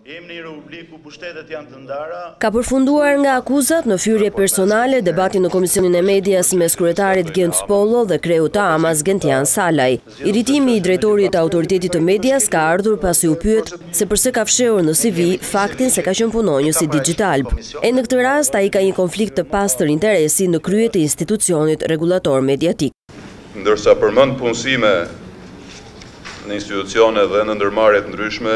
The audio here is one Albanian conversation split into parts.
Jemi në një republikë ku pushtetet janë të ndara. Ka përfunduar nga akuzat në fyrje personale debati në Komisionin e Medias mes kryetarit Genc Pollo dhe kreu të Amas Gentian Salaj. Irritimi i drejtorit të Autoritetit të Medias ka ardhur pasi u pyet se përse ka fshehur në CV faktin se ka qenë punonjës i Digitalb. E në këtë rast ai ka një konflikt të pastër interesi në krye të institucionit rregullator mediatik. Ndërsa përmend punësime në institucione dhe në ndërmarrje të ndryshme,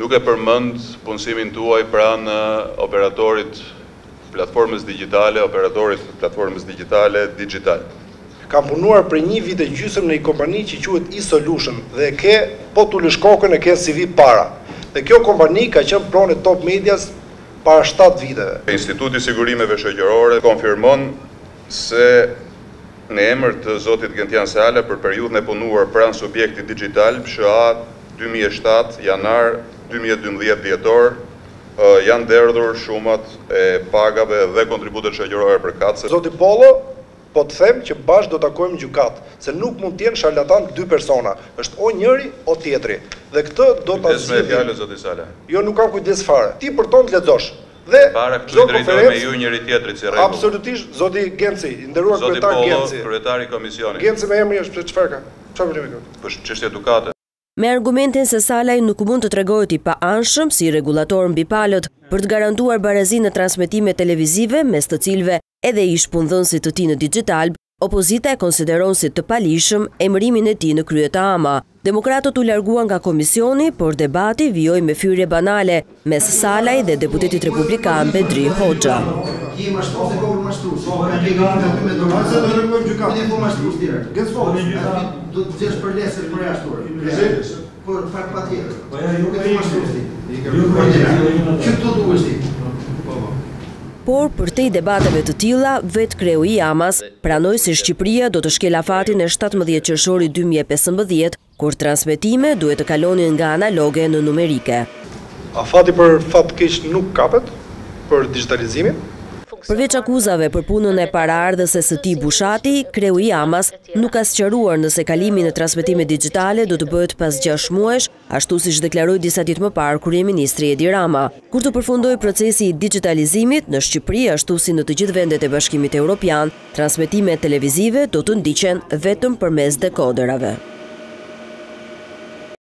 nuk e përmend punësimin tuaj pranë operatorit platformës digjitale, Digital. Kam punuar për 1 vit e gjysmë në një kompani që quhet e-Solution dhe ke po t'ulësh kokën e ke CV para. Dhe kjo kompani ka qenë pronë e Top Medias para 7 viteve. Instituti i Sigurimeve Shoqërore konfirmon se në emër të zotit Gentian Sala për periudhën e punuar pranë subjektit Digital, SHA 2007 janar 2012 dhjetor, janë derdhur shumat e pagave dhe kontributet shoqërore për katse. Zoti Pollo, po të them që bashkë do të takojmë në gjykat, se nuk mund të jenë sharlatan 2 persona, është o njëri o tjetri. Dhe këtë do ta zgjidhim. Me fjalë zoti Sala. Jo, nuk kam kujdes fare. Ti për ton të lexosh. Dhe para këtu drejtohemi me ju njëri tjetrit si rregull. Absolutisht, zoti Genci, i nderuar kryetar Genci. Kryetari i komisionit. Genci me emrin është çfarë ka? Çfarë problemi ka? Për çështje edukate. Me argumentin se Salaj nuk mund të tregohet i paanshëm si rregulator mbi palët për të garantuar barazinë në transmetime televizive mes të cilëve edhe ish punëdhënësit të tij në Digitalb, opozita e konsideron si të palishëm emërimin e tij në krye të AMA. Demokratët u larguan nga komisioni, por debati vijoi me fyrje banale mes Salaj dhe deputetit republikan Bedri Hoxha. Por për te i debateve të tilla, vetë kreu i Amas pranoi se Shqipëria do të shkel afatin e 17 qershorit 2015, kur transmetime duhet të kalonin nga analoge në numerike. Afati për fat keq nuk kapet për digitalizimin. Përveç akuzave për punën e paraardhëses së tij Bushati, kreu i Amas nuk ka sqaruar nëse kalimi në transmetime digjitale do të bëhet pas 6 muajsh, ashtu siç deklaroi disa ditë më parë kryeministri Edi Rama. Kur të përfundojë procesi i digitalizimit në Shqipëri ashtu si në të gjithë vendet e Bashkimit Evropian, transmetimet televizive do të ndiqen vetëm përmes dekoderave.